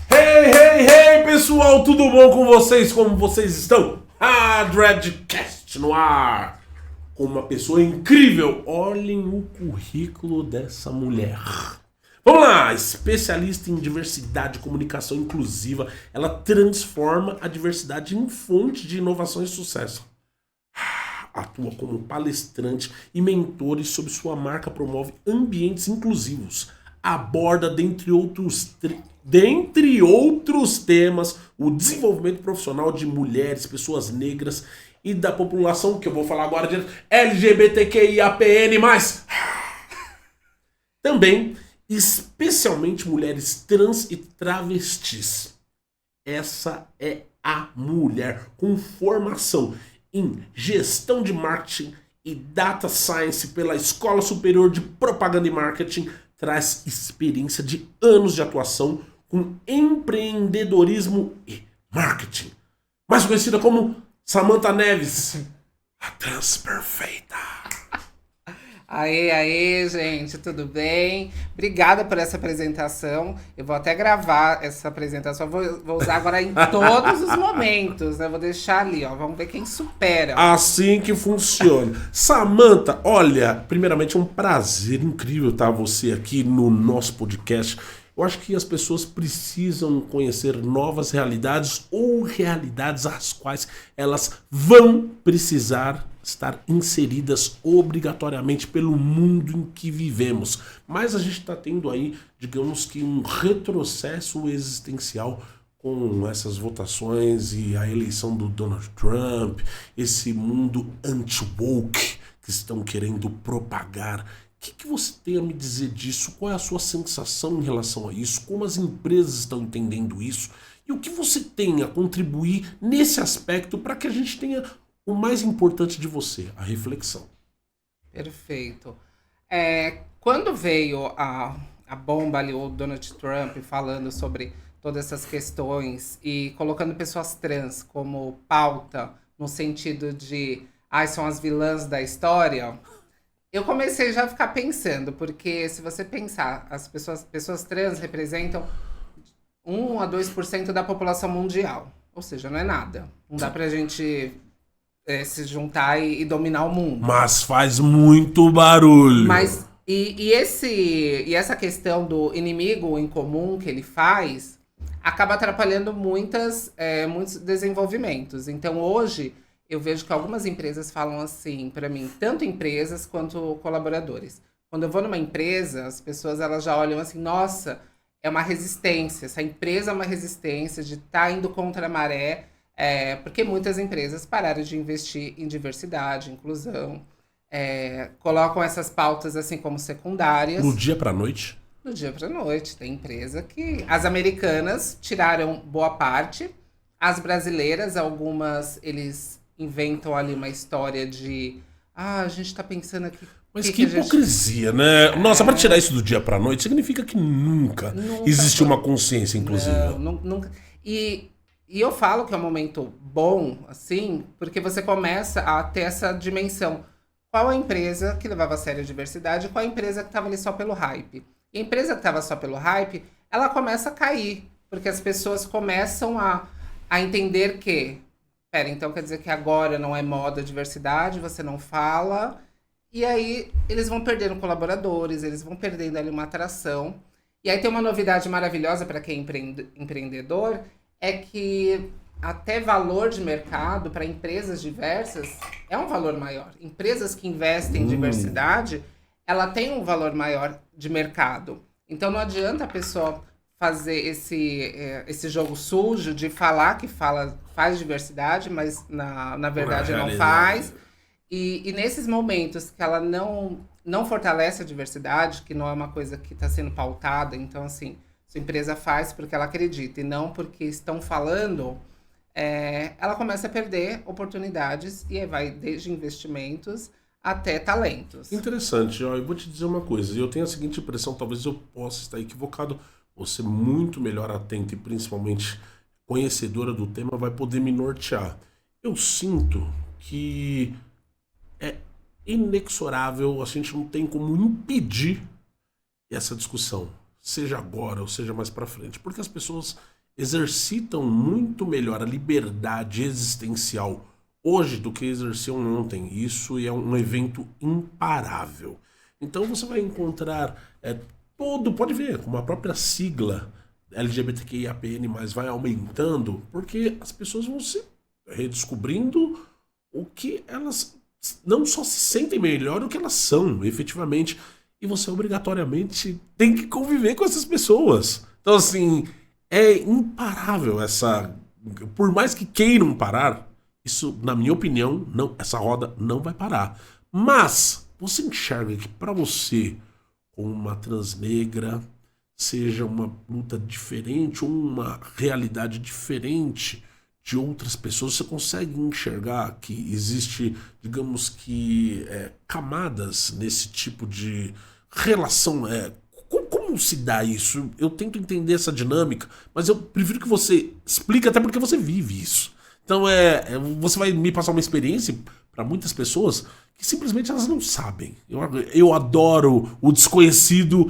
Hey, pessoal, tudo bom com vocês? Como vocês estão? Dreadcast no ar, com uma pessoa incrível. Olhem o currículo dessa mulher. Vamos lá, especialista em diversidade e comunicação inclusiva. Ela transforma a diversidade em fonte de inovação e sucesso. Atua como palestrante e mentor e sob sua marca promove ambientes inclusivos. Aborda, dentre outros temas, o desenvolvimento profissional de mulheres, pessoas negras e da população, que eu vou falar agora, de LGBTQIAPN+. Também, especialmente mulheres trans e travestis. Essa é a mulher com formação em gestão de marketing e data science pela Escola Superior de Propaganda e Marketing. Traz experiência de anos de atuação com empreendedorismo e marketing. Mais conhecida como Samantha Neves, a trans perfeita. Aê, gente, tudo bem? Obrigada por essa apresentação. Eu vou até gravar essa apresentação, vou usar agora em todos os momentos, né? Vou deixar ali, ó, vamos ver quem supera. Assim que funciona. Samantha, olha, primeiramente é um prazer incrível estar você aqui no nosso podcast. Eu acho que as pessoas precisam conhecer novas realidades ou realidades às quais elas vão precisar estar inseridas obrigatoriamente pelo mundo em que vivemos. Mas a gente está tendo aí, digamos que um retrocesso existencial com essas votações e a eleição do Donald Trump, esse mundo anti-woke que estão querendo propagar. O que você tem a me dizer disso? Qual é a sua sensação em relação a isso? Como as empresas estão entendendo isso? E o que você tem a contribuir nesse aspecto para que a gente tenha o mais importante de você, a reflexão? Perfeito. Quando veio a bomba ali, o Donald Trump falando sobre todas essas questões e colocando pessoas trans como pauta, no sentido de são as vilãs da história, eu comecei já a ficar pensando, porque se você pensar, as pessoas trans representam 1 a 2% da população mundial. Ou seja, não é nada. Não dá pra gente se juntar e dominar o mundo. Mas faz muito barulho. Mas, e essa questão do inimigo em comum que ele faz acaba atrapalhando muitos desenvolvimentos. Então, hoje, eu vejo que algumas empresas falam assim para mim, tanto empresas quanto colaboradores. Quando eu vou numa empresa, as pessoas elas já olham assim, nossa, é uma resistência, essa empresa é uma resistência de estar indo contra a maré, porque muitas empresas pararam de investir em diversidade, inclusão, colocam essas pautas assim como secundárias. Do dia para noite? Do dia para noite. Tem empresa que... As americanas tiraram boa parte, as brasileiras, algumas, eles inventam ali uma história de... a gente tá pensando aqui... Mas que hipocrisia, né? Nossa, para tirar isso do dia pra noite, significa que nunca existe uma consciência inclusiva. Nunca. E eu falo que é um momento bom, assim, porque você começa a ter essa dimensão. Qual a empresa que levava a sério a diversidade e qual a empresa que estava ali só pelo hype? E a empresa que estava só pelo hype, ela começa a cair, porque as pessoas começam a entender que... então quer dizer que agora não é moda diversidade, você não fala... E aí eles vão perdendo colaboradores, eles vão perdendo ali uma atração. E aí tem uma novidade maravilhosa para quem é empreendedor, é que até valor de mercado para empresas diversas é um valor maior. Empresas que investem em diversidade, ela tem um valor maior de mercado. Então não adianta a pessoa fazer esse jogo sujo de falar que faz diversidade, mas na verdade não faz. E nesses momentos que ela não fortalece a diversidade, que não é uma coisa que está sendo pautada, então, assim, sua empresa faz porque ela acredita e não porque estão falando, ela começa a perder oportunidades e aí vai desde investimentos até talentos. Interessante, ó, eu vou te dizer uma coisa, eu tenho a seguinte impressão, talvez eu possa estar equivocado, você muito melhor atenta e principalmente conhecedora do tema vai poder me nortear. Eu sinto que inexorável, a gente não tem como impedir essa discussão, seja agora ou seja mais pra frente, porque as pessoas exercitam muito melhor a liberdade existencial hoje do que exerciam ontem. Isso é um evento imparável. Então você vai encontrar pode ver, como a própria sigla LGBTQIAPN+, vai aumentando, porque as pessoas vão se redescobrindo o que elas não só se sentem melhor, o que elas são, efetivamente. E você obrigatoriamente tem que conviver com essas pessoas. Então, assim, é imparável essa... Por mais que queiram parar, isso, na minha opinião, não, essa roda não vai parar. Mas você enxerga que pra você, como uma transnegra, seja uma luta diferente ou uma realidade diferente de outras pessoas, você consegue enxergar que existe, digamos que, camadas nesse tipo de relação? Como se dá isso? Eu tento entender essa dinâmica, mas eu prefiro que você explique, até porque você vive isso. Então você vai me passar uma experiência para muitas pessoas que simplesmente elas não sabem. Eu adoro o desconhecido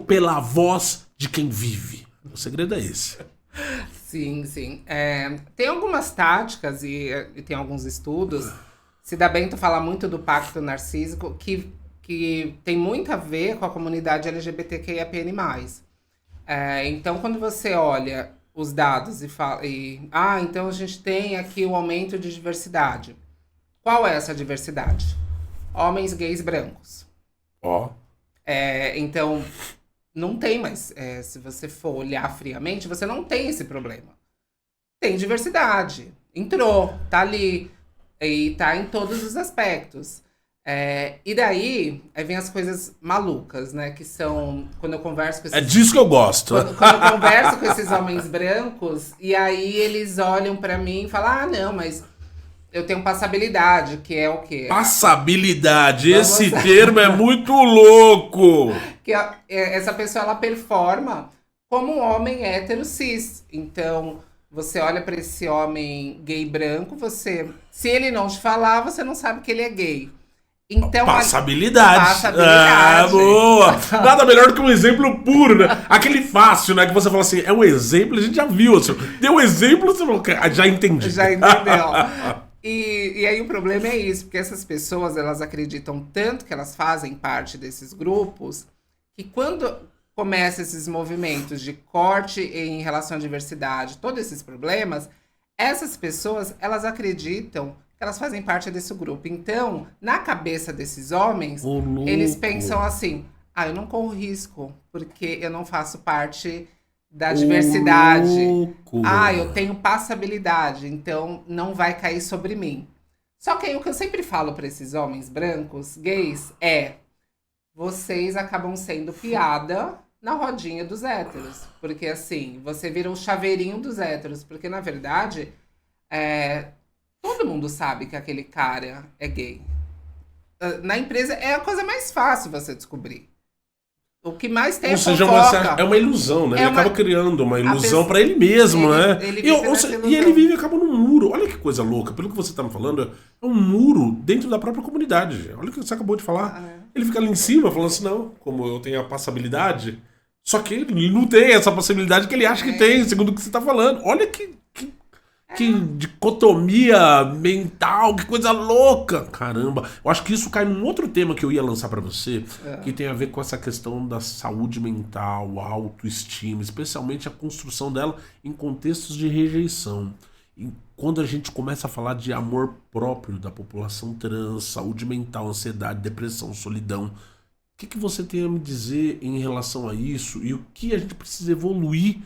pela voz de quem vive. O segredo é esse. Sim, sim. Tem algumas táticas e tem alguns estudos. Cida Bento fala muito do pacto narcísico, que tem muito a ver com a comunidade LGBTQIAPN+. Então, quando você olha os dados e fala... então a gente tem aqui o aumento de diversidade. Qual é essa diversidade? Homens gays brancos. Então... Não tem mais. Se você for olhar friamente, você não tem esse problema. Tem diversidade. Entrou, tá ali. E tá em todos os aspectos. E daí, vem as coisas malucas, né? Que são, quando eu converso com esses... É disso que eu gosto. Quando eu converso com esses homens brancos, e aí eles olham pra mim e falam, não, mas... Eu tenho passabilidade, que é o quê? Passabilidade, esse termo é muito louco! Que essa pessoa, ela performa como um homem hétero cis. Então, você olha para esse homem gay branco, se ele não te falar, você não sabe que ele é gay. Então, passabilidade. Passabilidade. Boa! Nada melhor do que um exemplo puro, né? Aquele fácil, né? Que você fala assim, é um exemplo, a gente já viu. Assim, deu um exemplo, você falou, já entendi. Já entendeu. E aí o problema é isso, porque essas pessoas, elas acreditam tanto que elas fazem parte desses grupos, que quando começam esses movimentos de corte em relação à diversidade, todos esses problemas, essas pessoas, elas acreditam que elas fazem parte desse grupo. Então, na cabeça desses homens, eles pensam assim, eu não corro risco, porque eu não faço parte da diversidade. Eu tenho passabilidade, então não vai cair sobre mim. Só que aí o que eu sempre falo para esses homens brancos, gays, vocês acabam sendo piada na rodinha dos héteros. Porque assim, você vira o chaveirinho dos héteros. Porque na verdade, todo mundo sabe que aquele cara é gay. Na empresa é a coisa mais fácil você descobrir. O que mais tem é uma ilusão, né? Ele acaba criando uma ilusão pra ele mesmo, né? E ele vive e acaba num muro. Olha que coisa louca. Pelo que você tá me falando, é um muro dentro da própria comunidade. Olha o que você acabou de falar. Ele fica ali em cima falando assim, não, como eu tenho a passabilidade. Só que ele não tem essa possibilidade que ele acha que tem, segundo o que você tá falando. Olha que dicotomia mental, que coisa louca. Caramba, eu acho que isso cai num outro tema que eu ia lançar pra você, que tem a ver com essa questão da saúde mental, autoestima, especialmente a construção dela em contextos de rejeição. E quando a gente começa a falar de amor próprio da população trans, saúde mental, ansiedade, depressão, solidão, o que você tem a me dizer em relação a isso e o que a gente precisa evoluir,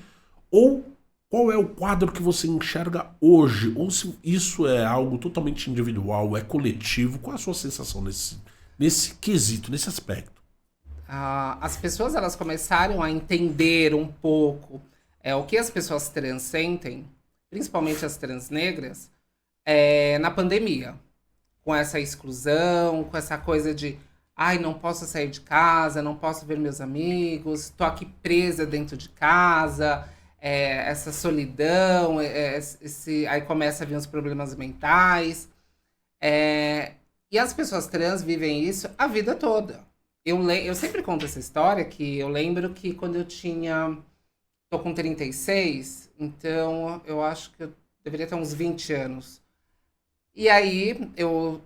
ou qual é o quadro que você enxerga hoje? Ou se isso é algo totalmente individual, é coletivo? Qual é a sua sensação nesse quesito, nesse aspecto? As pessoas, elas começaram a entender um pouco o que as pessoas trans sentem, principalmente as transnegras, na pandemia. Com essa exclusão, com essa coisa de não posso sair de casa, não posso ver meus amigos, tô aqui presa dentro de casa... essa solidão, aí começa a vir os problemas mentais. E as pessoas trans vivem isso a vida toda. Eu sempre conto essa história que eu lembro que quando eu tinha. Tô com 36, então eu acho que eu deveria ter uns 20 anos. E aí eu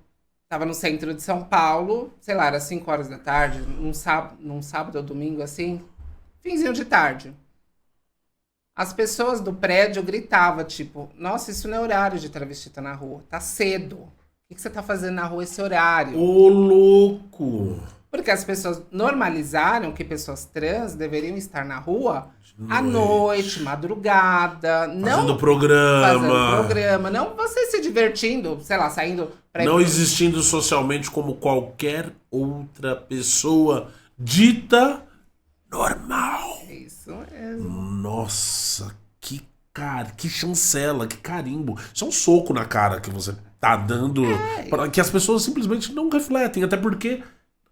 tava no centro de São Paulo, sei lá, era 5 horas da tarde, num sábado ou domingo assim, finzinho de tarde. As pessoas do prédio gritavam, tipo, nossa, isso não é horário de travesti na rua, tá cedo. O que você tá fazendo na rua esse horário? Ô, louco! Porque as pessoas normalizaram que pessoas trans deveriam estar na rua à Noite. noite, madrugada, Fazendo não programa. não você se divertindo, sei lá, saindo pra ir Não pro- existindo socialmente como qualquer outra pessoa dita normal. Isso mesmo. Nossa, que chancela, que carimbo. Isso é um soco na cara que você tá dando, que as pessoas simplesmente não refletem, até porque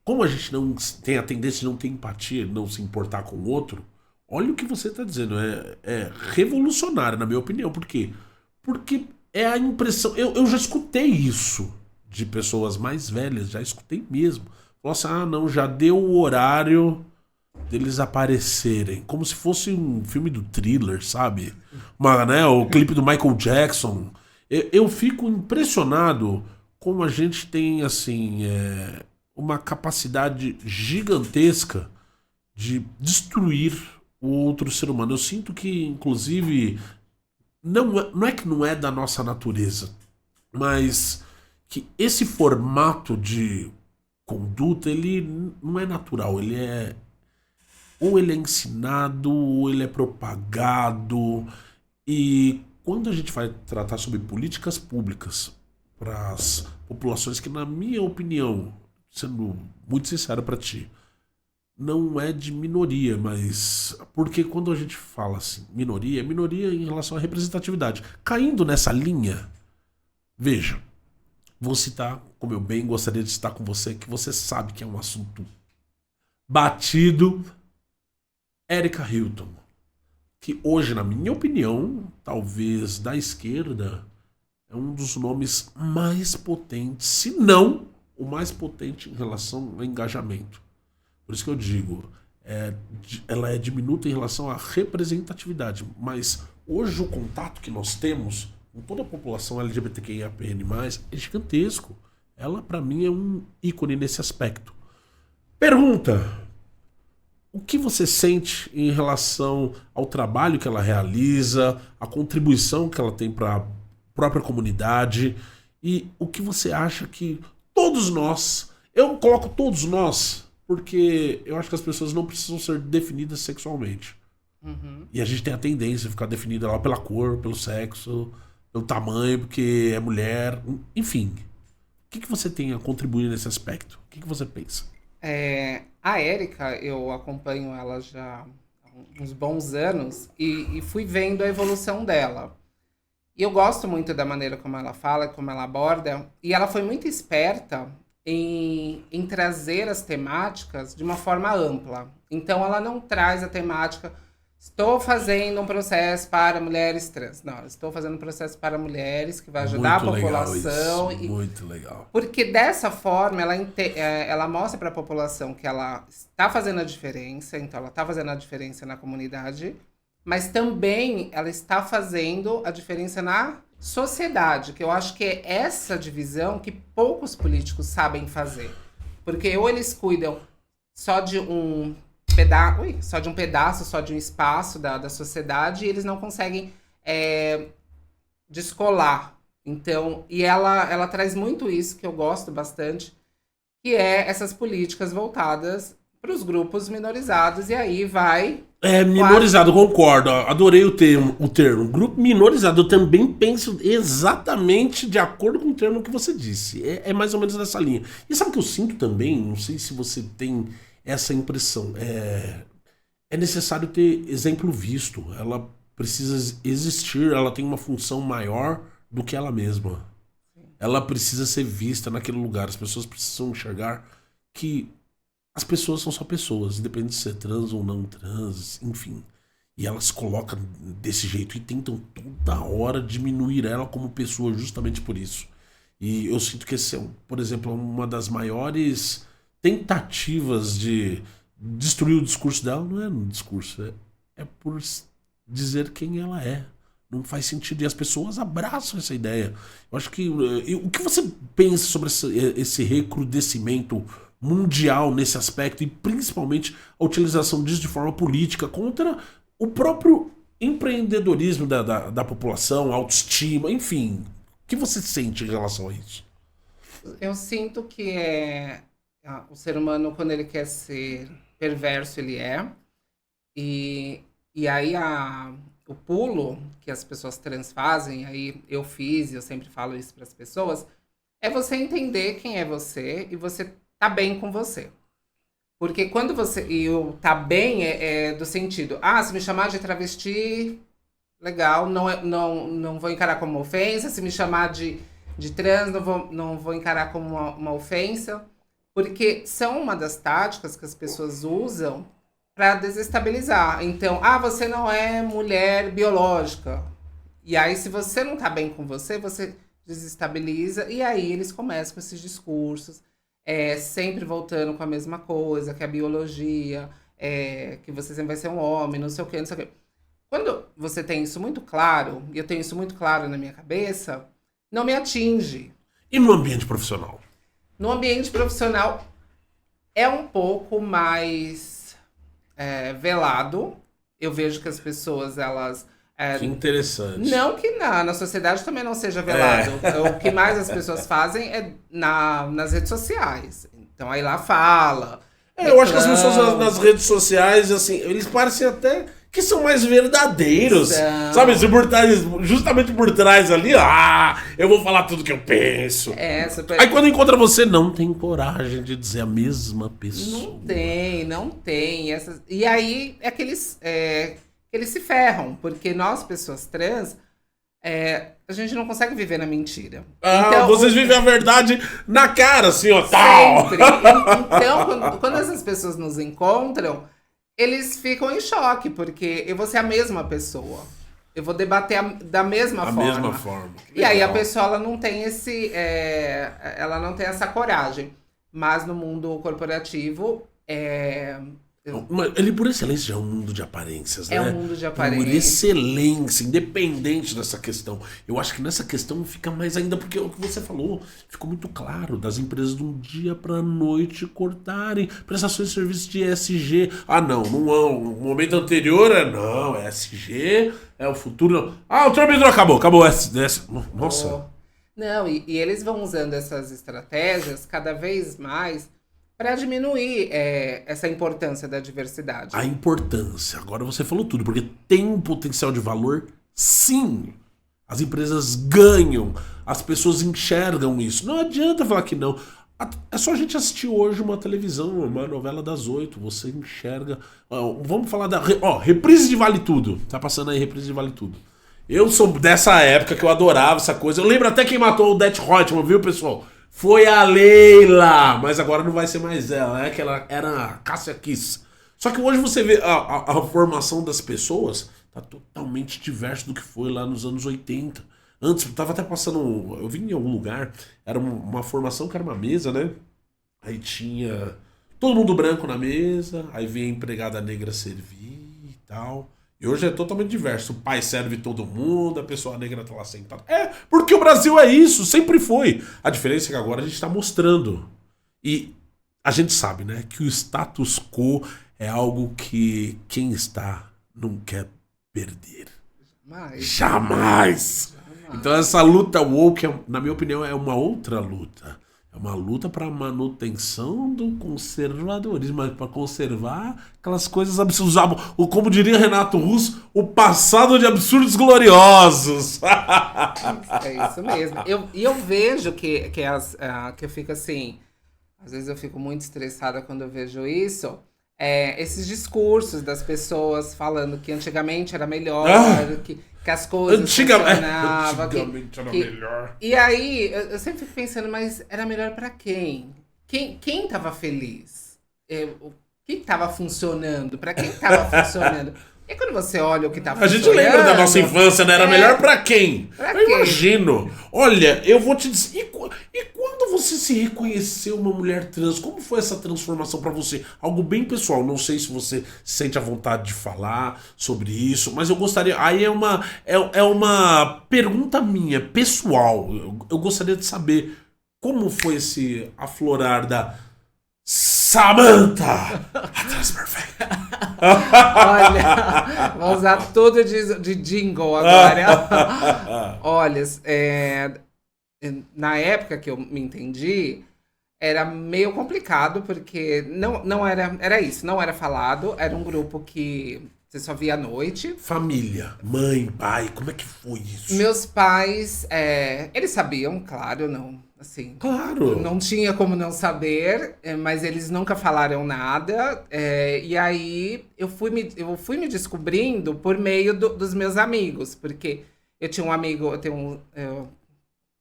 como a gente não tem a tendência de não ter empatia, não se importar com o outro, olha o que você tá dizendo, é revolucionário na minha opinião. Por quê? Porque é a impressão, eu já escutei isso de pessoas mais velhas, já escutei mesmo. Falou assim, não, já deu o horário deles aparecerem, como se fosse um filme do Thriller, sabe? Né, o clipe do Michael Jackson. Eu fico impressionado como a gente tem, assim, uma capacidade gigantesca de destruir o outro ser humano. Eu sinto que, inclusive, não é que não é da nossa natureza, mas que esse formato de conduta, ele não é natural, ou ele é ensinado, ou ele é propagado. E quando a gente vai tratar sobre políticas públicas para as populações que, na minha opinião, sendo muito sincero para ti, não é de minoria, mas porque quando a gente fala assim, minoria, é minoria em relação à representatividade. Caindo nessa linha, veja, vou citar, como eu bem gostaria de citar com você, que você sabe que é um assunto batido, Erika Hilton, que hoje, na minha opinião, talvez da esquerda, é um dos nomes mais potentes, se não o mais potente em relação ao engajamento. Por isso que eu digo, ela é diminuta em relação à representatividade, mas hoje o contato que nós temos com toda a população LGBTQIAPN+, é gigantesco. Ela, para mim, é um ícone nesse aspecto. Pergunta: o que você sente em relação ao trabalho que ela realiza, a contribuição que ela tem para a própria comunidade, e o que você acha que todos nós, eu coloco todos nós, porque eu acho que as pessoas não precisam ser definidas sexualmente. Uhum. E a gente tem a tendência a ficar definida lá pela cor, pelo sexo, pelo tamanho, porque é mulher, enfim. O que você tem a contribuir nesse aspecto? O que você pensa? A Érica, eu acompanho ela já há uns bons anos e fui vendo a evolução dela. E eu gosto muito da maneira como ela fala, como ela aborda, e ela foi muito esperta em trazer as temáticas de uma forma ampla. Então, ela não traz a temática, estou fazendo um processo para mulheres trans. Não, estou fazendo um processo para mulheres que vai ajudar Muito a população. legal isso, muito legal. Porque dessa forma, ela mostra para a população que ela está fazendo a diferença, então ela está fazendo a diferença na comunidade, mas também ela está fazendo a diferença na sociedade, que eu acho que é essa divisão que poucos políticos sabem fazer. Porque ou eles cuidam só de um pedaço, só de um espaço da sociedade, e eles não conseguem descolar. Então, e ela traz muito isso, que eu gosto bastante, que é essas políticas voltadas para os grupos minorizados, e aí vai... Minorizado, concordo. Adorei o termo. Grupo minorizado. Eu também penso exatamente de acordo com o termo que você disse. É mais ou menos nessa linha. E sabe o que eu sinto também? Não sei se você tem essa impressão. É necessário ter exemplo visto. Ela precisa existir, ela tem uma função maior do que ela mesma. Ela precisa ser vista naquele lugar. As pessoas precisam enxergar que as pessoas são só pessoas, independente de ser trans ou não trans, enfim. E elas se colocam desse jeito e tentam toda hora diminuir ela como pessoa justamente por isso. E eu sinto que esse é, por exemplo, uma das maiores tentativas de destruir o discurso dela. Não é no discurso, é por dizer quem ela é. Não faz sentido. E as pessoas abraçam essa ideia. Eu acho que... o que você pensa sobre esse recrudescimento mundial nesse aspecto e principalmente a utilização disso de forma política contra o próprio empreendedorismo da população, autoestima, enfim. O que você sente em relação a isso? Eu sinto que o ser humano, quando ele quer ser perverso, ele é. E aí o pulo que as pessoas trans fazem, aí eu fiz, e eu sempre falo isso para as pessoas, é você entender quem é você e você tá bem com você. Porque quando você... E o tá bem é do sentido, se me chamar de travesti, legal, não vou encarar como uma ofensa. Se me chamar de trans, não vou encarar como uma ofensa. Porque são uma das táticas que as pessoas usam para desestabilizar. Então, você não é mulher biológica. E aí, se você não tá bem com você, você desestabiliza. E aí, eles começam com esses discursos, sempre voltando com a mesma coisa, que a biologia, que você sempre vai ser um homem, não sei o quê, não sei o quê. Quando você tem isso muito claro, e eu tenho isso muito claro na minha cabeça, não me atinge. E no ambiente profissional? No ambiente profissional é um pouco mais velado. Eu vejo que as pessoas, elas... que interessante. Não que na sociedade também não seja velado. O que mais as pessoas fazem é nas redes sociais. Então aí lá fala. Eu acho que as pessoas nas redes sociais, assim, eles parecem até que são mais verdadeiros. Sabe, justamente por trás ali, eu vou falar tudo que eu penso. Aí quando encontra você, não tem coragem de dizer a mesma pessoa. Não tem. E aí é que eles se ferram, porque nós, pessoas trans, a gente não consegue viver na mentira. Então, vocês vivem a verdade na cara, assim, ó. Sempre. Então, quando essas pessoas nos encontram, eles ficam em choque, porque eu vou ser a mesma pessoa. Eu vou debater da mesma forma. E aí a pessoa ela não tem ela não tem essa coragem. Mas no mundo corporativo, ele, por excelência, é um mundo de aparências, né? É um mundo de aparências. Por excelência, independente dessa questão. Eu acho que nessa questão fica mais ainda, porque o que você falou ficou muito claro, das empresas de um dia pra noite cortarem prestações de serviços de ESG. No momento anterior não, ESG, é o futuro. O Trump entrou, acabou nossa. Não, e eles vão usando essas estratégias cada vez mais para diminuir essa importância da diversidade. A importância. Agora você falou tudo, porque tem um potencial de valor, sim. As empresas ganham, as pessoas enxergam isso. Não adianta falar que não. É só a gente assistir hoje uma televisão, uma novela das 8, você enxerga. Vamos falar da... reprise de Vale Tudo. Tá passando aí reprise de Vale Tudo. Eu sou dessa época que eu adorava essa coisa. Eu lembro até quem matou o Det Reutemann, viu, pessoal? Foi a Leila, mas agora não vai ser mais ela, né? Que ela era a Cássia Kiss. Só que hoje você vê a formação das pessoas tá totalmente diverso do que foi lá nos anos 80. Antes, tava até passando, eu vi em algum lugar, era uma formação que era uma mesa, né? Aí tinha todo mundo branco na mesa, aí vinha a empregada negra servir e tal. E hoje é totalmente diverso. O pai serve todo mundo, a pessoa negra tá lá sentada. Porque o Brasil é isso, sempre foi. A diferença é que agora a gente tá mostrando. E a gente sabe, né, que o status quo é algo que quem está não quer perder. Jamais. Então essa luta woke, na minha opinião, é uma outra luta. É uma luta para manutenção do conservadorismo, para conservar aquelas coisas absurdas. Como diria Renato Russo, o passado de absurdos gloriosos. É isso mesmo. Eu vejo que eu fico assim, às vezes eu fico muito estressada quando eu vejo isso. Esses discursos das pessoas falando que antigamente era melhor, que as coisas funcionavam. Antigamente era melhor. E aí, eu sempre fico pensando, mas era melhor pra quem? Quem tava feliz? O que tava funcionando? Pra quem tava funcionando? E quando você olha o que tá A gente lembra da nossa infância, né? Era melhor pra quem? Eu imagino. Olha, eu vou te dizer. E quando você se reconheceu uma mulher trans, como foi essa transformação pra você? Algo bem pessoal. Não sei se você sente a vontade de falar sobre isso, mas eu gostaria. Aí é uma pergunta minha, pessoal. Eu gostaria de saber como foi esse aflorar da Samantha, a trans perfeita. Olha, vou usar tudo de jingle agora. Olha, na época que eu me entendi, era meio complicado, porque não era isso, não era falado, era um grupo que você só via à noite. Família, mãe, pai, como é que foi isso? Meus pais, eles sabiam, claro, não, assim... Claro! Não tinha como não saber, mas eles nunca falaram nada. E aí eu fui me descobrindo por meio dos meus amigos, porque eu tinha um amigo, eu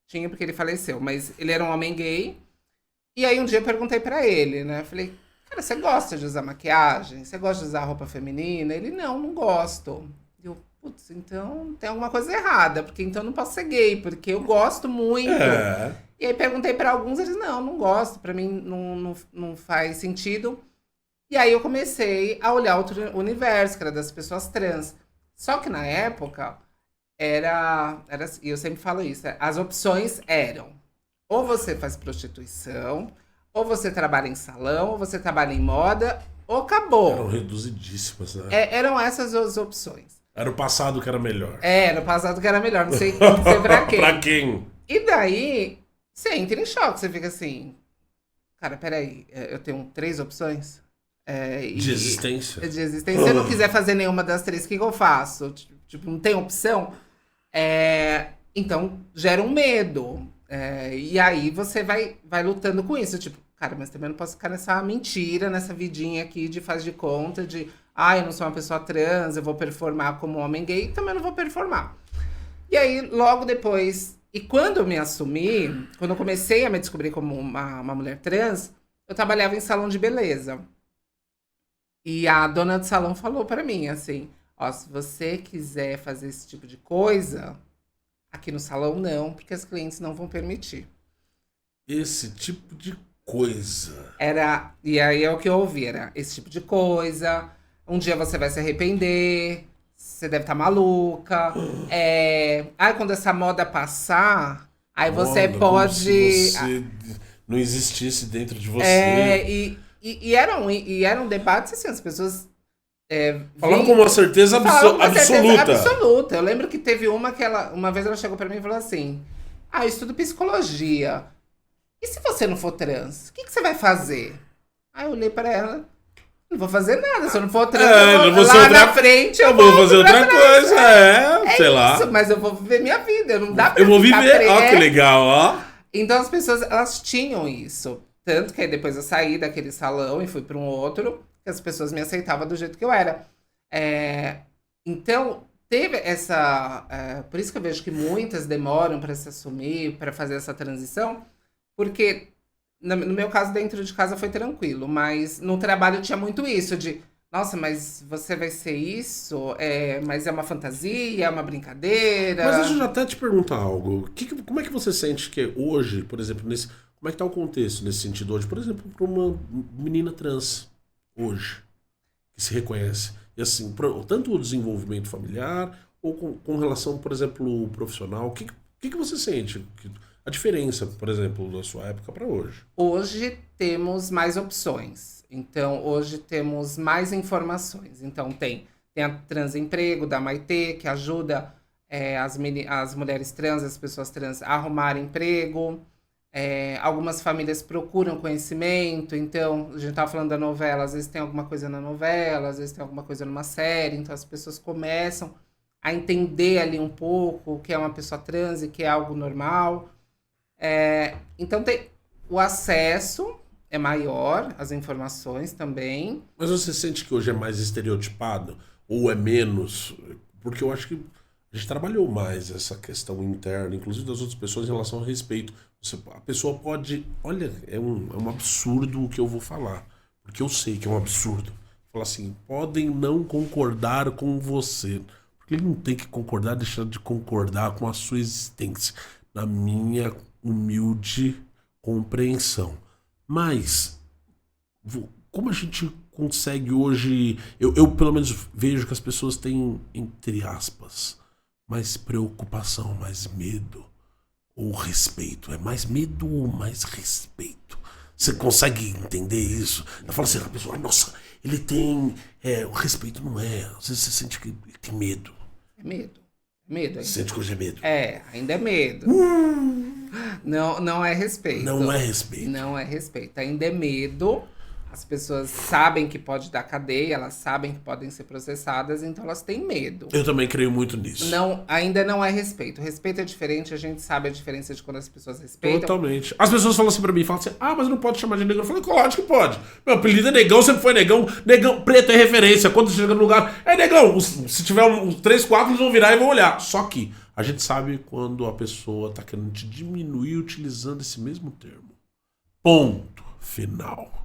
tinha porque ele faleceu, mas ele era um homem gay. E aí um dia eu perguntei pra ele, né? Falei, cara, você gosta de usar maquiagem? Você gosta de usar roupa feminina? Ele, não gosto. Eu, putz, então tem alguma coisa errada, porque então eu não posso ser gay, porque eu gosto muito. E aí perguntei pra alguns, eles, não gosto, pra mim não faz sentido. E aí eu comecei a olhar outro universo, que era das pessoas trans. Só que na época, e eu sempre falo isso, as opções eram, ou você faz prostituição, ou você trabalha em salão, ou você trabalha em moda, ou acabou. Eram reduzidíssimas, né? Eram essas as opções. Era o passado que era melhor. Era o passado que era melhor, não sei dizer pra quem. Pra quem? E daí... Você entra em choque, você fica assim, cara, peraí, eu tenho 3 opções? De existência? De existência. Se eu não quiser fazer nenhuma das 3, o que eu faço? Tipo, não tem opção? Então, gera um medo. E aí você vai lutando com isso. Tipo, cara, mas também não posso ficar nessa mentira, nessa vidinha aqui de faz de conta, de eu não sou uma pessoa trans, eu vou performar como homem gay, também não vou performar. E aí, logo depois... E quando eu me assumi, quando eu comecei a me descobrir como uma mulher trans, eu trabalhava em salão de beleza. E a dona do salão falou pra mim, assim, se você quiser fazer esse tipo de coisa, aqui no salão não, porque as clientes não vão permitir. Esse tipo de coisa. E aí é o que eu ouvi, era esse tipo de coisa, um dia você vai se arrepender... Você deve estar maluca. Quando essa moda passar, aí você pode... Se você não existisse dentro de você. E eram debates assim, as pessoas... Falavam com uma certeza absoluta. Eu lembro que teve uma vez ela chegou pra mim e falou assim, eu estudo psicologia. E se você não for trans, o que você vai fazer? Aí eu olhei pra ela... Não vou fazer nada, se eu não for trans, na frente eu vou fazer outra coisa, sei lá. Isso, mas eu vou viver minha vida, não dá pra eu vou viver, que legal, ó. Então as pessoas, elas tinham isso. Tanto que aí depois eu saí daquele salão e fui para um outro, que as pessoas me aceitavam do jeito que eu era. Então, teve essa... por isso que eu vejo que muitas demoram para se assumir, para fazer essa transição, porque... No meu caso, dentro de casa foi tranquilo, mas no trabalho tinha muito isso de, nossa, mas você vai ser isso? Mas é uma fantasia, é uma brincadeira? Mas deixa eu até te perguntar algo. Como é que você sente que hoje, por exemplo, como é que tá o contexto nesse sentido hoje? Por exemplo, para uma menina trans, hoje, que se reconhece. E assim, tanto o desenvolvimento familiar, ou com relação, por exemplo, profissional, o que você sente? A diferença, por exemplo, da sua época para hoje? Hoje temos mais opções. Então, hoje temos mais informações. Então, tem a Transemprego, da Maitê, que ajuda as mulheres trans, as pessoas trans, a arrumar emprego. Algumas famílias procuram conhecimento. Então, a gente estava falando da novela. Às vezes tem alguma coisa na novela, às vezes tem alguma coisa numa série. Então, as pessoas começam a entender ali um pouco o que é uma pessoa trans e que é algo normal. Então o acesso é maior, as informações também. Mas você sente que hoje é mais estereotipado ou é menos? Porque eu acho que a gente trabalhou mais essa questão interna, inclusive das outras pessoas, em relação ao respeito. A pessoa pode... Olha, é um absurdo o que eu vou falar, porque eu sei que é um absurdo. Fala assim, podem não concordar com você. Porque ele não tem que concordar, deixar de concordar com a sua existência. Na minha humilde compreensão. Mas, como a gente consegue hoje... Eu pelo menos vejo que as pessoas têm, entre aspas, mais preocupação, mais medo ou respeito. É mais medo ou mais respeito? Você consegue entender isso? Eu falo assim, a pessoa, nossa, ele tem... o respeito não é. Às vezes você sente que ele tem medo. É medo. Medo ainda. Você sente que hoje é medo. Ainda é medo. Não é respeito. Não é respeito. Não é respeito. Ainda é medo. As pessoas sabem que pode dar cadeia, elas sabem que podem ser processadas, então elas têm medo. Eu também creio muito nisso. Ainda não é respeito. Respeito é diferente, a gente sabe a diferença de quando as pessoas respeitam. Totalmente. As pessoas falam assim pra mim, falam assim, mas não pode chamar de negão. Eu falei, lógico que pode. Meu apelido é negão, sempre foi negão. Negão, preto é referência. Quando você chega no lugar, é negão. Se tiver uns 3, 4, eles vão virar e vão olhar. Só que a gente sabe quando a pessoa tá querendo te diminuir utilizando esse mesmo termo. Ponto final.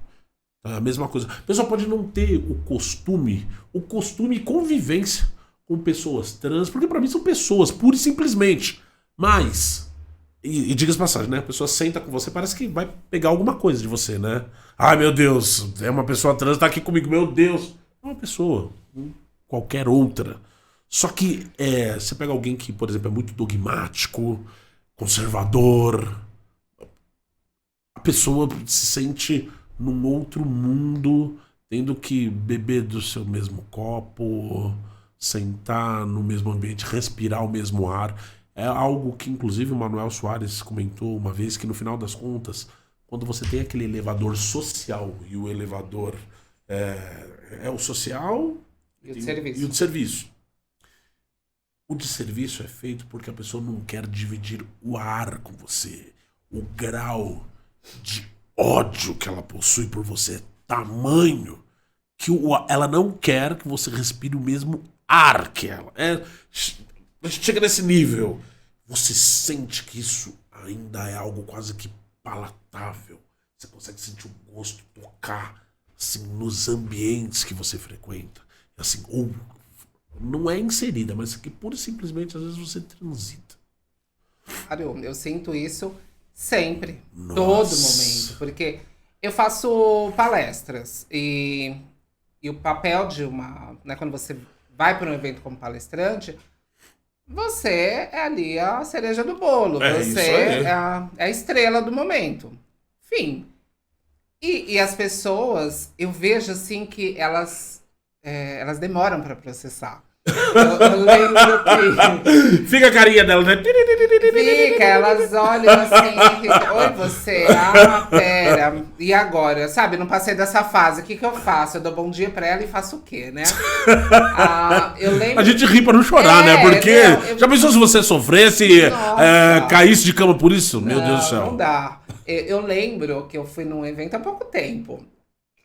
É a mesma coisa. A pessoa pode não ter o costume e convivência com pessoas trans, porque pra mim são pessoas, pura e simplesmente. Mas, e diga-se passagem, né? A pessoa senta com você, parece que vai pegar alguma coisa de você, né? Ai, meu Deus, é uma pessoa trans, tá aqui comigo, meu Deus. É uma pessoa, qualquer outra. Só que você pega alguém que, por exemplo, é muito dogmático, conservador, a pessoa se sente num outro mundo, tendo que beber do seu mesmo copo, sentar no mesmo ambiente, respirar o mesmo ar. É algo que, inclusive, o Manuel Soares comentou uma vez, que no final das contas, quando você tem aquele elevador social e o elevador é o social e o de serviço. E o de serviço. O de serviço é feito porque a pessoa não quer dividir o ar com você. O grau de ódio que ela possui por você é tamanho que ela não quer que você respire o mesmo ar que ela. Chega nesse nível. Você sente que isso ainda é algo quase que palatável. Você consegue sentir o gosto, tocar assim, nos ambientes que você frequenta. Assim, ou não é inserida, mas que pura e simplesmente às vezes você transita. Claro, eu sinto isso sempre, Nossa. Todo momento, porque eu faço palestras e o papel de quando você vai para um evento como palestrante, você é ali a cereja do bolo, você é a estrela do momento. Enfim. E as pessoas, eu vejo assim que elas demoram para processar. Eu lembro que... Fica a carinha dela, né? Fica, elas olham assim, oi você, pera, e agora? Sabe, não passei dessa fase, o que eu faço? Eu dou bom dia pra ela e faço o quê, né? Eu lembro... A gente ri pra não chorar, né? Porque já pensou se você sofresse, caísse de cama por isso? Meu Deus do céu. Não dá. Eu lembro que eu fui num evento há pouco tempo,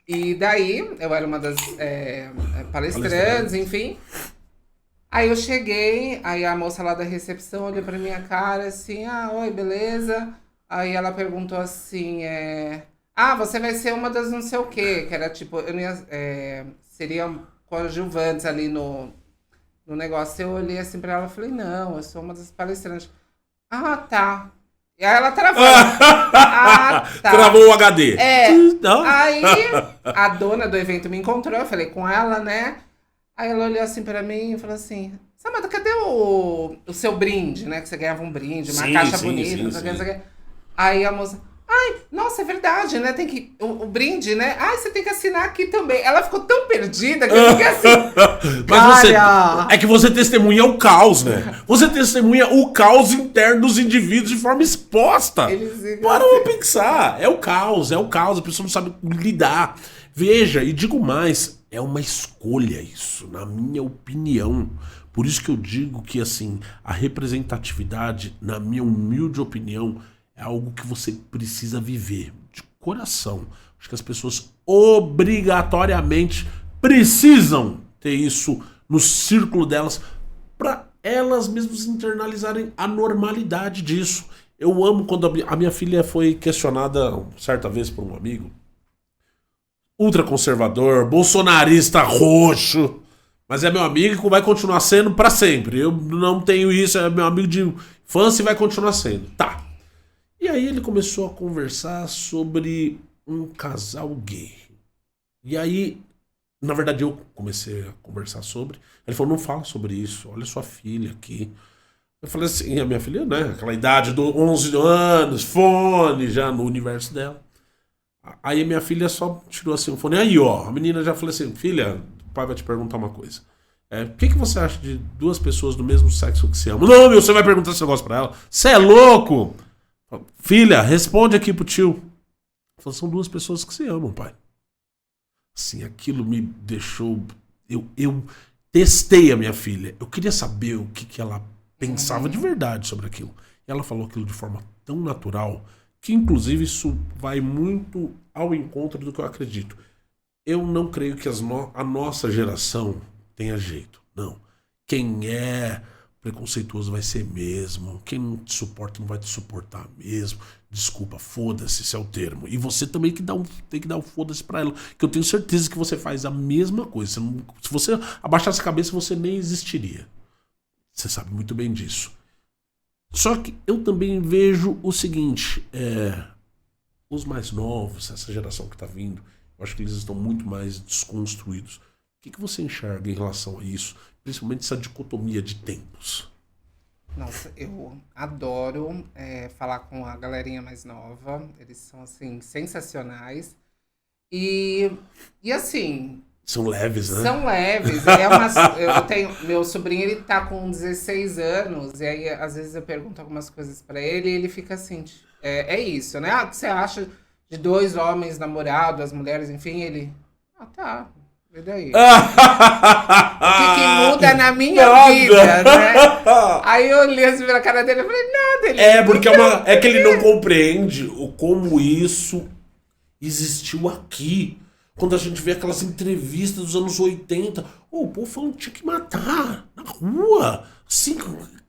e daí eu era uma das palestrantes, enfim... Aí eu cheguei, aí a moça lá da recepção olhou pra minha cara assim, oi, beleza? Aí ela perguntou assim, você vai ser uma das não sei o quê, que era tipo, seriam coadjuvantes ali no negócio. Eu olhei assim pra ela e falei, não, eu sou uma das palestrantes. Tá. E aí ela travou. Tá. Travou o HD. Aí a dona do evento me encontrou, eu falei com ela, né? Aí ela olhou assim pra mim e falou assim, Samanta, cadê o seu brinde, né? Que você ganhava um brinde, uma caixa bonita, não sei o que. Aí a moça, nossa, é verdade, né? Tem que, o brinde, né? Você tem que assinar aqui também. Ela ficou tão perdida que eu fiquei assim. Mas é que você testemunha o caos, né? Você testemunha o caos interno dos indivíduos de forma exposta. Para pra pensar. É o caos. A pessoa não sabe lidar. Veja, e digo mais, é uma escolha isso, na minha opinião. Por isso que eu digo que, assim, a representatividade, na minha humilde opinião, é algo que você precisa viver de coração. Acho que as pessoas obrigatoriamente precisam ter isso no círculo delas para elas mesmas internalizarem a normalidade disso. Eu amo quando a minha filha foi questionada certa vez por um amigo ultraconservador, bolsonarista roxo, mas é meu amigo e vai continuar sendo pra sempre. Eu não tenho isso, é meu amigo de infância e vai continuar sendo. Tá. E aí ele começou a conversar sobre um casal gay. E aí, na verdade, eu comecei a conversar sobre. Ele falou, não fala sobre isso, olha sua filha aqui. Eu falei assim, a minha filha, né? Aquela idade de 11 anos, fone já no universo dela. Aí minha filha só tirou assim o fone. Aí, ó, a menina já falou assim, filha, o pai vai te perguntar uma coisa. O que você acha de duas pessoas do mesmo sexo que se amam? Não, meu, você vai perguntar esse negócio pra ela. Você é louco? Filha, responde aqui pro tio. Falou, são duas pessoas que se amam, pai. Assim, aquilo me deixou... Eu testei a minha filha. Eu queria saber o que ela pensava de verdade sobre aquilo. E ela falou aquilo de forma tão natural que, inclusive, isso vai muito ao encontro do que eu acredito. Eu não creio que a nossa geração tenha jeito. Não. Quem é preconceituoso vai ser mesmo. Quem não te suporta não vai te suportar mesmo. Desculpa, foda-se, esse é o termo. E você também tem que dar um foda-se pra ela. Que eu tenho certeza que você faz a mesma coisa. Se você abaixasse a cabeça, você nem existiria. Você sabe muito bem disso. Só que eu também vejo o seguinte. Os mais novos, essa geração que tá vindo, eu acho que eles estão muito mais desconstruídos. O que você enxerga em relação a isso? Principalmente essa dicotomia de tempos. Nossa, eu adoro falar com a galerinha mais nova. Eles são, assim, sensacionais. E assim... São leves, né? São leves. Eu tenho... Meu sobrinho, ele tá com 16 anos. E aí, às vezes, eu pergunto algumas coisas pra ele. E ele fica assim... É isso, né? O que você acha de dois homens namorados, as mulheres, enfim? Ele... Tá... E daí? O que muda na minha vida, né? Aí eu olhei assim pela cara dele e falei, nada. Porque é que ele não compreende como isso existiu aqui. Quando a gente vê aquelas entrevistas dos anos 80, o povo falando que tinha que matar na rua. Assim,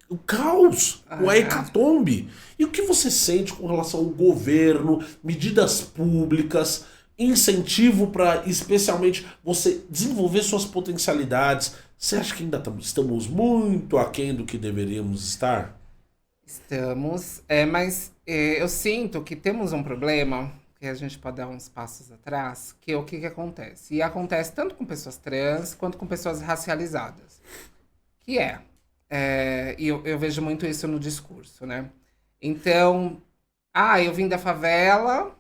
o caos, a hecatombe. E o que você sente com relação ao governo, medidas públicas, incentivo para, especialmente, você desenvolver suas potencialidades? Você acha que ainda estamos muito aquém do que deveríamos estar? Estamos, mas eu sinto que temos um problema, que a gente pode dar uns passos atrás, que é o que acontece. E acontece tanto com pessoas trans, quanto com pessoas racializadas. Que e eu vejo muito isso no discurso, né? Então, eu vim da favela...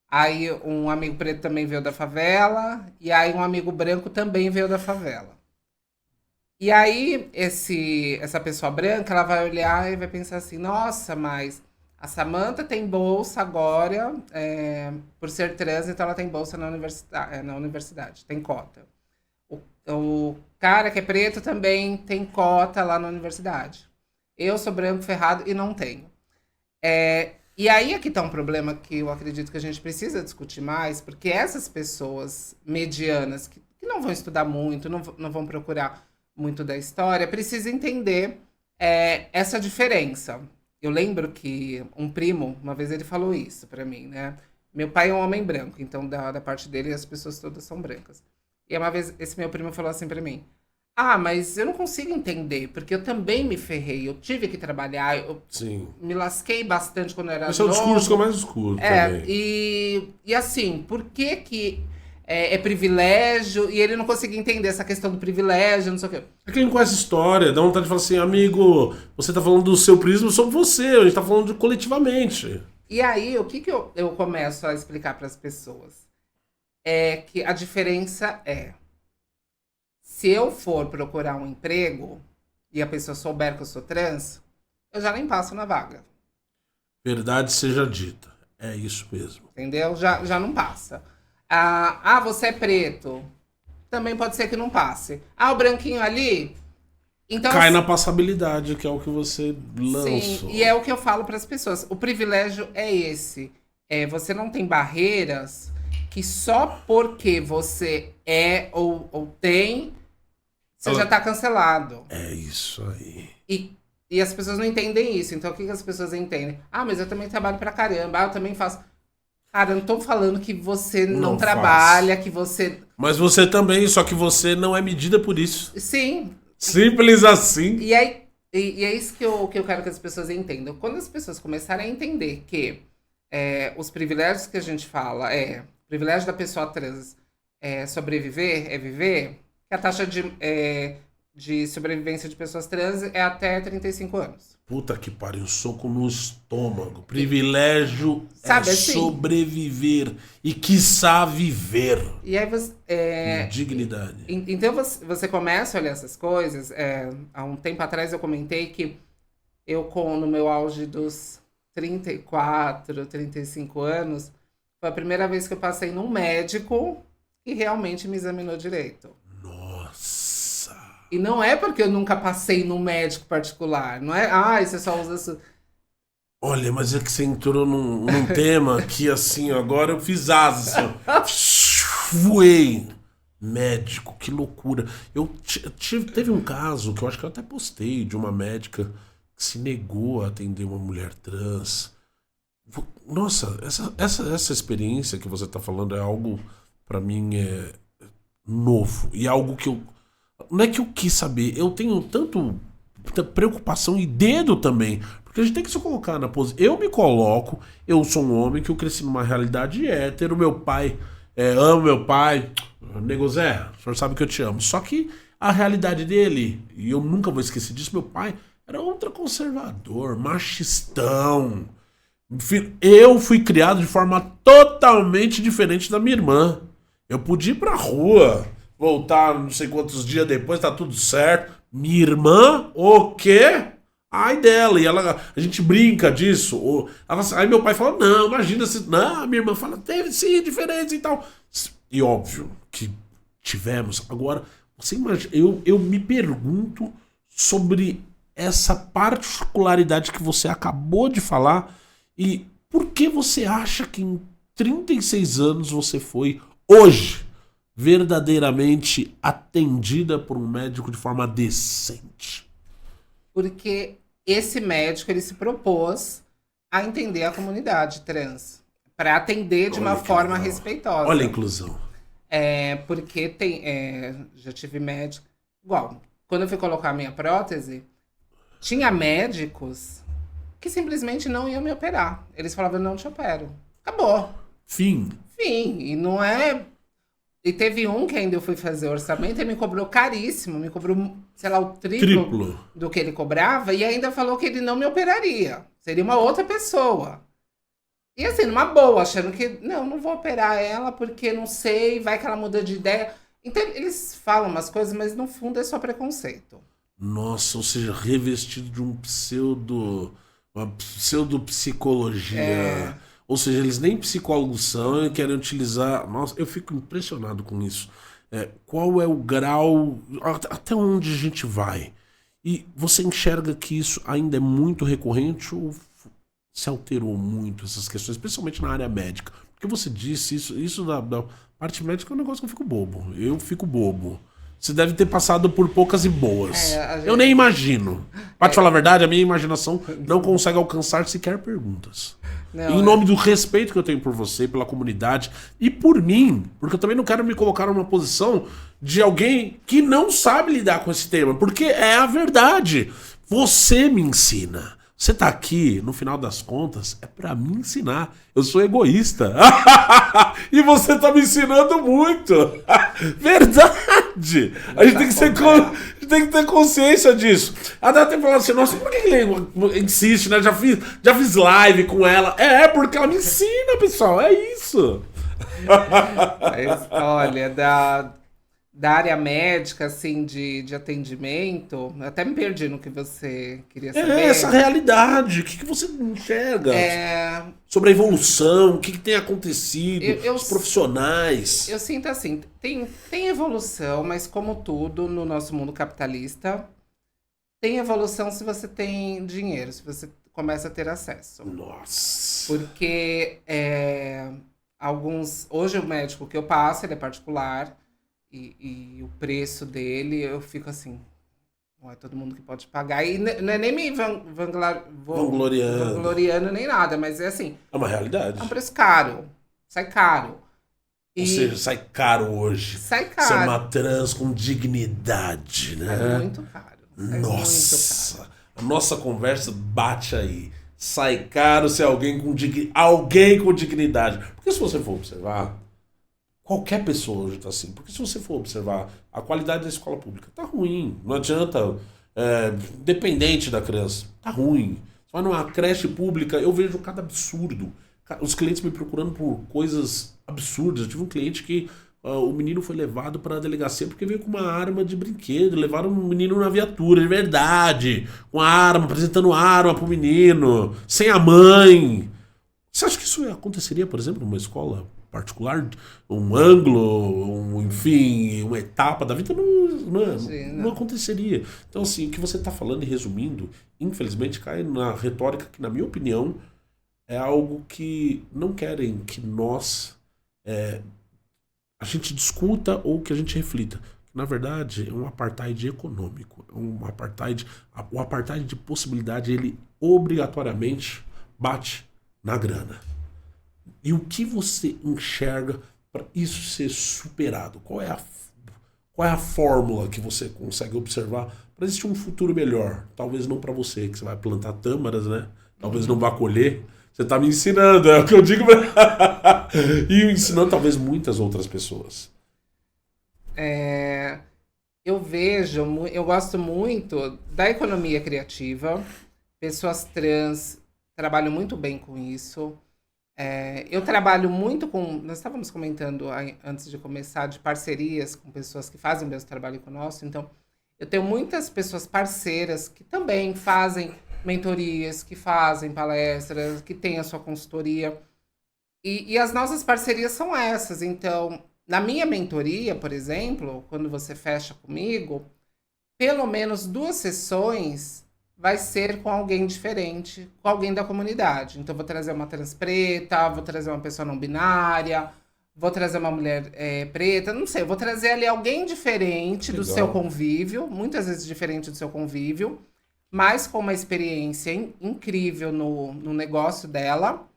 Aí um amigo preto também veio da favela, e aí um amigo branco também veio da favela. E aí essa pessoa branca, ela vai olhar e vai pensar assim, nossa, mas a Samantha tem bolsa agora, por ser trans, então ela tem bolsa na universidade, tem cota. O cara que é preto também tem cota lá na universidade. Eu sou branco ferrado e não tenho. E aí aqui tá um problema que eu acredito que a gente precisa discutir mais, porque essas pessoas medianas, que não vão estudar muito, não vão procurar muito da história, precisam entender essa diferença. Eu lembro que um primo, uma vez ele falou isso pra mim, né? Meu pai é um homem branco, então da parte dele as pessoas todas são brancas. E uma vez esse meu primo falou assim pra mim, mas eu não consigo entender, porque eu também me ferrei, eu tive que trabalhar, eu me lasquei bastante quando eu era novo. Esse é o discurso que eu mais escuto também. E assim, por que é privilégio, e ele não conseguia entender essa questão do privilégio, não sei o quê. É que ele não conhece história, dá vontade de falar assim, amigo, você tá falando do seu prisma sobre você, a gente tá falando coletivamente. E aí, o que eu começo a explicar para as pessoas? É que a diferença se eu for procurar um emprego e a pessoa souber que eu sou trans, eu já nem passo na vaga. Verdade seja dita. É isso mesmo. Entendeu? Já não passa. Você é preto. Também pode ser que não passe. O branquinho ali... Então, cai na passabilidade, que é o que você lançou. Sim, e é o que eu falo para as pessoas. O privilégio é esse. Você não tem barreiras que só porque você ou tem... Você já tá cancelado. É isso aí. E as pessoas não entendem isso. Então, o que as pessoas entendem? Mas eu também trabalho pra caramba. Eu também faço... Cara, eu não tô falando que você não Não trabalha, faz. que você... Mas você também, só que você não é medida por isso. Sim, Simples assim. e aí, e é isso que eu quero que as pessoas entendam. Quando as pessoas começarem a entender que os privilégios que a gente fala o privilégio da pessoa trans é sobreviver, é viver, que a taxa de sobrevivência de pessoas trans é até 35 anos. Puta que pariu, soco no estômago. Privilégio é Sabe assim? sobreviver e quiçá viver. E aí você. Dignidade. Então você começa a olhar essas coisas. Há um tempo atrás eu comentei que no meu auge dos 34, 35 anos, foi a primeira vez que eu passei num médico que realmente me examinou direito. Nossa. E não é porque eu nunca passei num médico particular. Não é, você só usa isso. Olha, mas é que você entrou num tema que assim, agora eu fiz asas, assim, ó. Voei. Médico, que loucura. Teve um caso que eu acho que eu até postei de uma médica que se negou a atender uma mulher trans. Nossa, essa experiência que você tá falando é algo, pra mim, novo. E algo que eu. Não é que eu quis saber, eu tenho tanta preocupação e dedo também. Porque a gente tem que se colocar na posição. Eu me coloco, eu sou um homem que eu cresci numa realidade hétero, meu pai, amo meu pai. Nego Zé, o senhor sabe que eu te amo. Só que a realidade dele, e eu nunca vou esquecer disso, meu pai era ultraconservador, machistão. Eu fui criado de forma totalmente diferente da minha irmã. Eu podia ir pra rua, voltar não sei quantos dias depois, tá tudo certo. Minha irmã, o quê? Ai dela, e a gente brinca disso. Aí meu pai fala, não, imagina se. Não, minha irmã fala, teve sim diferença e tal. E óbvio que tivemos. Agora, você imagina, eu me pergunto sobre essa particularidade que você acabou de falar e por que você acha que em 36 anos você foi, hoje, verdadeiramente atendida por um médico de forma decente? Porque esse médico ele se propôs a entender a comunidade trans, para atender de uma Olha que forma legal. respeitosa. Olha a inclusão. Porque já tive médico. Igual, quando eu fui colocar a minha prótese, tinha médicos que simplesmente não iam me operar. Eles falavam, não te opero. Acabou. Fim. Fim. E não é. E teve um que ainda eu fui fazer orçamento e me cobrou caríssimo. Me cobrou, sei lá, o triplo do que ele cobrava. E ainda falou que ele não me operaria. Seria uma outra pessoa. E assim, numa boa, achando que, não vou operar ela porque não sei, vai que ela muda de ideia. Então, eles falam umas coisas, mas no fundo é só preconceito. Nossa, ou seja, revestido de uma pseudopsicologia. Ou seja, eles nem psicólogos são e querem utilizar. Nossa, eu fico impressionado com isso. Qual é o grau, até onde a gente vai? E você enxerga que isso ainda é muito recorrente ou se alterou muito essas questões, principalmente na área médica? Porque você disse isso da parte médica é um negócio que eu fico bobo. Eu fico bobo. Você deve ter passado por poucas e boas. Eu nem imagino. Pra te falar a verdade, a minha imaginação não consegue alcançar sequer perguntas. Não, em nome do respeito que eu tenho por você, pela comunidade e por mim, porque eu também não quero me colocar numa posição de alguém que não sabe lidar com esse tema, porque é a verdade. Você me ensina. Você tá aqui, no final das contas, é pra me ensinar. Eu sou egoísta. E você tá me ensinando muito. Verdade. A gente tem que ter consciência disso. A Data tem falado assim, nossa, por que ele insiste, né? Já fiz live com ela. Porque ela me ensina, pessoal. É isso. Mas, olha, da área médica, assim, de atendimento, eu até me perdi no que você queria saber. Essa realidade. O que você enxerga? Sobre a evolução, o que tem acontecido, os profissionais. Eu sinto assim, tem evolução, mas como tudo no nosso mundo capitalista, tem evolução se você tem dinheiro, se você começa a ter acesso. Nossa. Porque hoje o médico que eu passo, ele é particular, e o preço dele, eu fico assim, não é todo mundo que pode pagar. E não é nem me vangloriando nem nada, mas é assim. É uma realidade. É um preço caro. sai caro. Ou seja, sai caro hoje. Sai Ser caro. uma trans com dignidade, né? Sai muito caro. Sai Nossa, muito caro. a nossa conversa bate aí. Sai caro ser alguém com dignidade. Porque se você for observar, qualquer pessoa hoje tá assim. Porque se você for observar, a qualidade da escola pública tá ruim. Não adianta, dependente da criança, tá ruim. Você vai numa creche pública, eu vejo cada absurdo. Os clientes me procurando por coisas absurdas. Eu tive um cliente que o menino foi levado para a delegacia porque veio com uma arma de brinquedo. Levaram um menino na viatura, de verdade. Com arma, apresentando arma pro menino. Sem a mãe. Você acha que isso aconteceria, por exemplo, numa escola particular? Um ângulo, enfim, uma etapa da vida? Não aconteceria. Então, assim, o que você está falando e resumindo, infelizmente, cai na retórica que, na minha opinião, é algo que não querem que nós a gente discuta ou que a gente reflita. Na verdade, é um apartheid econômico. O apartheid de possibilidade, ele obrigatoriamente bate na grana. E o que você enxerga para isso ser superado? Qual é a fórmula que você consegue observar para existir um futuro melhor? Talvez não para você, que você vai plantar tâmaras, né? Talvez não vá colher. Você está me ensinando, é o que eu digo. E ensinando talvez muitas outras pessoas. Eu gosto muito da economia criativa. Pessoas trans trabalham muito bem com isso. Eu trabalho muito com... Nós estávamos comentando antes de começar de parcerias com pessoas que fazem o mesmo trabalho que o nosso. Então, eu tenho muitas pessoas parceiras que também fazem mentorias, que fazem palestras, que têm a sua consultoria. E as nossas parcerias são essas. Então, na minha mentoria, por exemplo, quando você fecha comigo, pelo menos 2 sessões vai ser com alguém diferente, com alguém da comunidade. Então, vou trazer uma trans preta, vou trazer uma pessoa não binária, vou trazer uma mulher preta, não sei, vou trazer ali alguém diferente do seu convívio, muitas vezes diferente do seu convívio, mas com uma experiência incrível no negócio dela,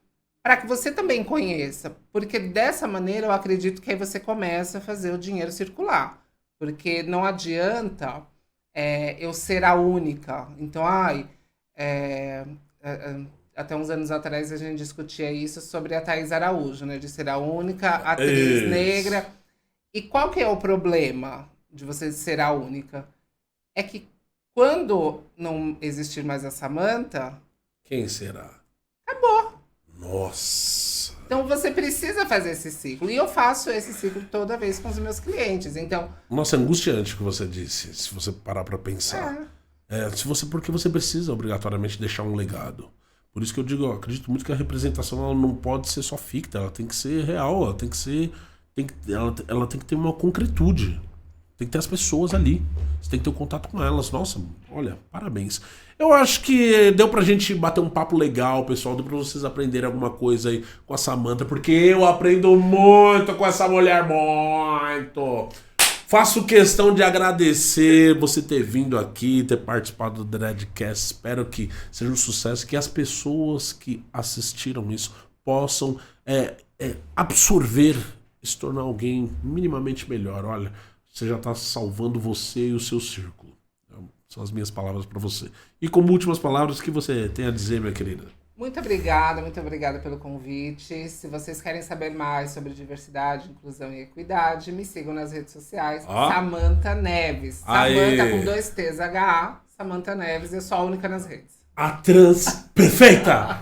para que você também conheça. Porque dessa maneira eu acredito que aí você começa a fazer o dinheiro circular. Porque não adianta eu ser a única. Então, até uns anos atrás a gente discutia isso sobre a Thaís Araújo, né? De ser a única atriz negra. E qual que é o problema de você ser a única? É que quando não existir mais a Samantha... Quem será? Acabou. Nossa. Então você precisa fazer esse ciclo. E eu faço esse ciclo toda vez com os meus clientes. Então... Nossa, é angustiante o que você disse, se você parar pra pensar. Porque você precisa obrigatoriamente deixar um legado. Por isso que eu acredito muito que a representação ela não pode ser só ficta, ela tem que ser real, ela tem que ser... ela tem que ter uma concretude. Tem que ter as pessoas ali. Você tem que ter um contato com elas. Nossa, olha, parabéns. Eu acho que deu pra gente bater um papo legal, pessoal. Deu pra vocês aprenderem alguma coisa aí com a Samantha, porque eu aprendo muito com essa mulher, muito. Faço questão de agradecer você ter vindo aqui, ter participado do Dreadcast. Espero que seja um sucesso, que as pessoas que assistiram isso possam absorver e se tornar alguém minimamente melhor. Olha, você já está salvando você e o seu círculo. São as minhas palavras para você. E como últimas palavras, o que você tem a dizer, minha querida? Muito obrigada pelo convite. Se vocês querem saber mais sobre diversidade, inclusão e equidade, me sigam nas redes sociais. Samantha Neves. Aê. Samantha com 2 T's, H-A. Samantha Neves, eu sou a única nas redes. A trans perfeita!